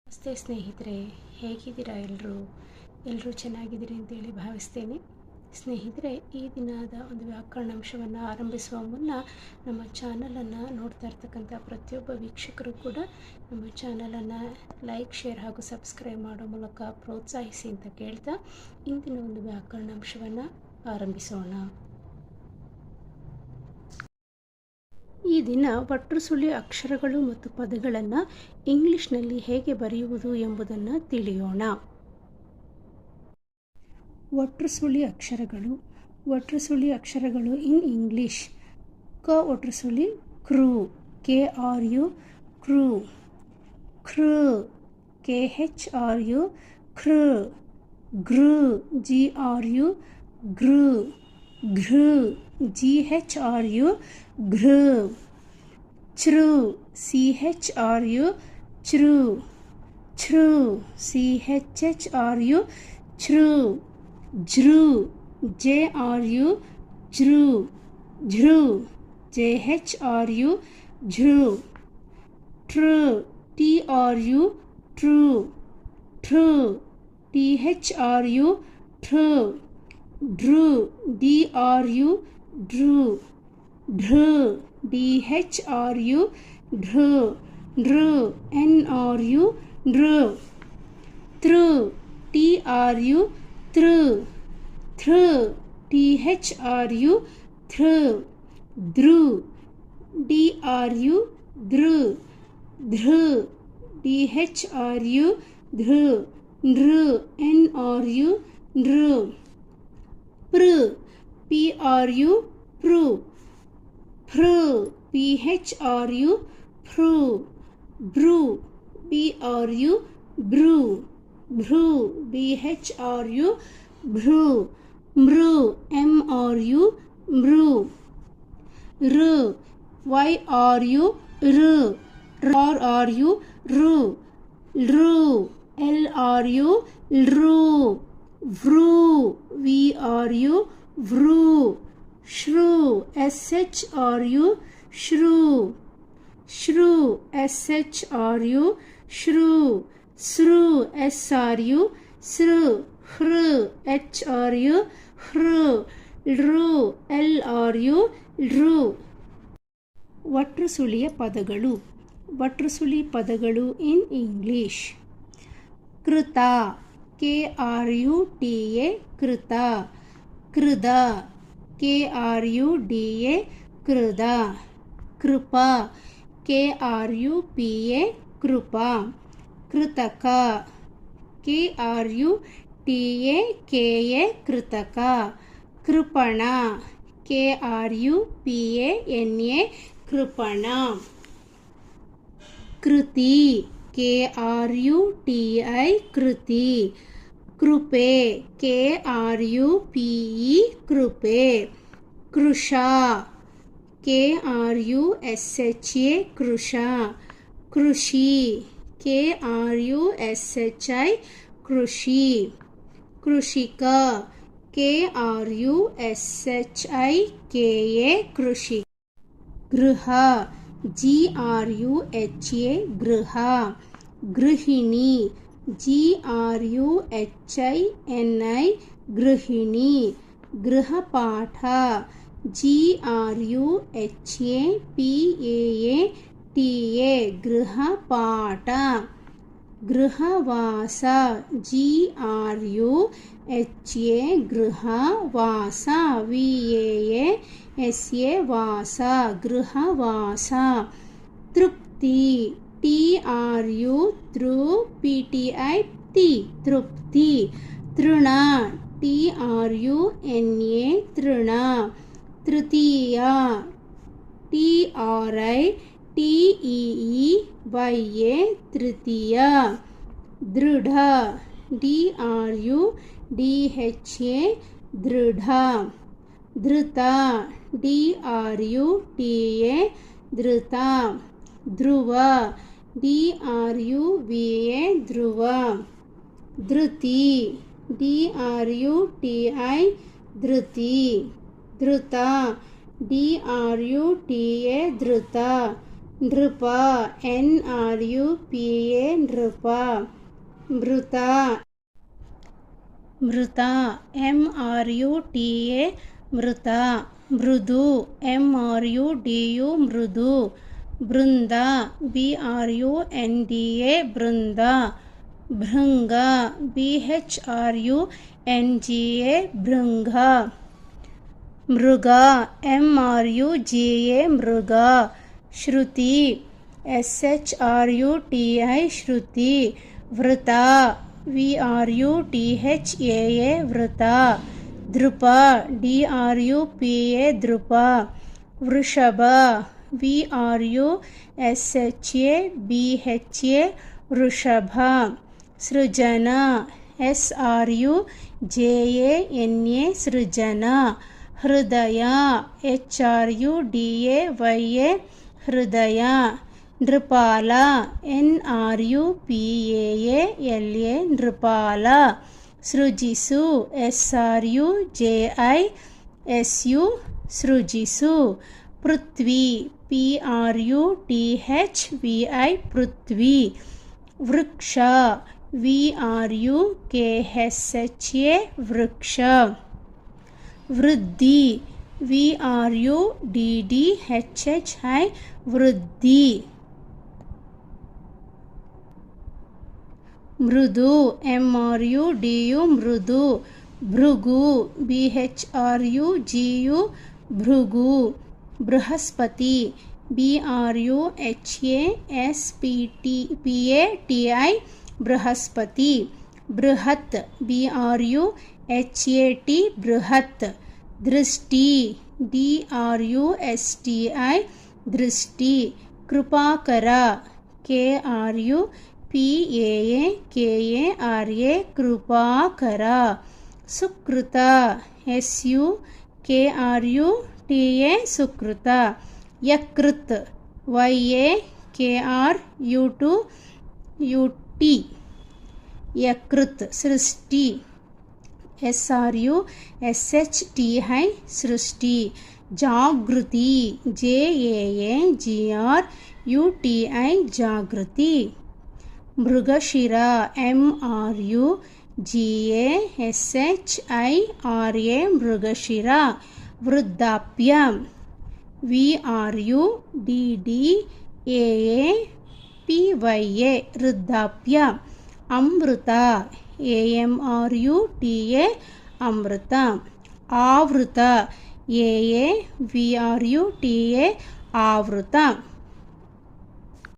ನಮಸ್ತೆ ಸ್ನೇಹಿತರೆ, ಹೇಗಿದ್ದೀರಾ? ಎಲ್ಲರೂ ಚೆನ್ನಾಗಿದ್ದೀರಿ ಅಂತೇಳಿ ಭಾವಿಸ್ತೇನೆ. ಸ್ನೇಹಿತರೆ, ಈ ದಿನದ ಒಂದು ವ್ಯಾಕರಣಾಂಶವನ್ನು ಆರಂಭಿಸುವ ಮುನ್ನ ನಮ್ಮ ಚಾನಲನ್ನು ನೋಡ್ತಾ ಇರ್ತಕ್ಕಂಥ ಪ್ರತಿಯೊಬ್ಬ ವೀಕ್ಷಕರು ಕೂಡ ನಮ್ಮ ಚಾನಲನ್ನು ಲೈಕ್, ಶೇರ್ ಹಾಗೂ ಸಬ್ಸ್ಕ್ರೈಬ್ ಮಾಡೋ ಮೂಲಕ ಪ್ರೋತ್ಸಾಹಿಸಿ ಅಂತ ಕೇಳ್ತಾ ಇಂದಿನ ಒಂದು ವ್ಯಾಕರಣಾಂಶವನ್ನು ಆರಂಭಿಸೋಣ. ಈ ದಿನ ಒಟ್ರುಸುಳಿ ಅಕ್ಷರಗಳು ಮತ್ತು ಪದಗಳನ್ನು ಇಂಗ್ಲಿಷ್ನಲ್ಲಿ ಹೇಗೆ ಬರೆಯುವುದು ಎಂಬುದನ್ನು ತಿಳಿಯೋಣ. ಒಟ್ರುಸುಳಿ ಅಕ್ಷರಗಳು ಇನ್ ಇಂಗ್ಲಿಷ್. ಕ ಒಟ್ರುಸುಳಿ ಕ್ರೂ, KRU ಕ್ರೂ. ಕೃ, KHRU ಕೃ. ಗೃ, GRU ಗೃ. ಘೃ, GHRU ಘೃ. ಚೃ, CHRU ಚೃ. ಛೃ, CHHRU ಛೃ. ಝೃ, JRU ಝೃ. ಝೃ, JHRU ಝೃ. ಟ್ರ, TRU ಟ್ರು. ಟ್ರ, THRU ಟ್ರ. ಡ್ರ, DRU ಡ್ರು. ಢೃ, DHRU ಢೃ. ಢೃ, NRU ಢೃ. ತೃ, TRU ತೃ. ಥೃ, THRU ಥೃ. ಧೃ, DRU ಧೃ. ಧೃ, DHRU ಧೃ. ಧೃ, NRU ಧೃ. ಪೃ, PRU ಪ್ರು. ಪೃ, PHRU ಪ್ರು. ಭೃ, BRU ಭೃ. ಭೃ, BHRU ಭೃ. ಮೃ, MRU ಮೃ. ಋ, YRU ಋ. RRU ಋ. ಋ, LRU ಋ. ವೃ, VRU ವೃ. ಶೃ, SHRU ಶೃ. ಶೃ, SHRU ಶೃ. ಸೃ, SRU ಸೃ. ಹೃ, HRU ಹೃ. ಋ, LRU ಋ. ಒಟ್ರುಸುಳಿಯ ಪದಗಳು. ಒಟ್ರುಸುಳಿ ಪದಗಳು ಇನ್ ಇಂಗ್ಲಿಷ್. ಕೃತ, KRUTA ಕೃತ. ಕೃದ, KRUDA ಕೃದ. ಕೃಪ, KRUPA ಕೃಪ. ಕೃತಕ, KRUTAKA ಕೃತಕ. ಕೃಪಣ, KRUPANA ಕೃಪಣ. ಕೃತಿ, KRUTI ಕೃತಿ. ಕೃಪೆ, KRUPE ಕೃಪೆ. ಕೃಶ, KRUSHA ಕೃಶ. ಕೃಷಿ, KRUSHI ಕೃಷಿ. ಕೃಷಿಕ, KRUSHIKA ಕೃಷಿ. ಗೃಹ, GRUHA ಗೃಹ. ಗೃಹಿಣಿ, GRUHINI ಗೃಹಿಣಿ. ಗೃಹಪಾಠ, GRUHAPAATA ಗೃಹಪಾಠ. ಗೃಹವಾಸ, GRUHA ಗೃಹವಾಸ. VASA ವಾಸ, ಗೃಹವಾಸ. ತೃಪ್ತಿ, TRUPTI ತೃಪ್ತಿ. ತೃಣ, TRUNA ತೃಣ. ತೃತೀಯ, TRITEEYA ತೃತೀಯ. ದೃಢ, DRUDHA ದೃಢ. ಧೃತ, DRUTA ಧೃತ. ಧ್ರುವ, DRUVA ಧ್ರುವ. Dhriti, DRUTI Dhriti. ಧೃತ, DRUTA ಧೃತ. నృప NRUPA నృప. మృత మృత MRUTA మృత. మృదు MRUDU మృదు. బృంద BRUNDA బృంద. భృంగ BHRUNGA భృంగ. మృగ MRUGA మృగ. శృతి SHRUTI శృతి. వృత VRUTHAA వృత. దృప DRUPA దృప. వృషభ VRUSHABHA వృషభ. సృజన SRUJANA సృజన. హృదయ HRUDAYA హృదయ. నృపాల NRUPAALA నృపాల. సృజిసు SRUJISU సృజిసు. Prithvi PRUTHVI Prithvi. వృక్ష VRUKSHA వృక్ష. వృద్ధి VRUDDHHI వృద్ధి. మృదు MRUDU మృదు. భృగు BHRUGU భృగు. బృహస్పతి BRUHASPATI బృహస్పతి. బృహత్ BRUHAT బృహత్. దృష్టి DRUSTI దృష్టి. కృపాకర KRUPAAKARA కృపాకర. సుకృత SUKRUTA సుకృత. యకృత్ YAKRUT యకృత్. సృష్టి SRUSHTI సృష్టి. జాగృతి JAAGRUTI జాగృతి. మృగశిర MRUGASHIRA మృగశిర. వృద్ధాప్యం VRUDDAAPYA వృద్ధాప్య. అమృత AMRUTA అమృత. ఆవృత AAVRUTA ఆవృత.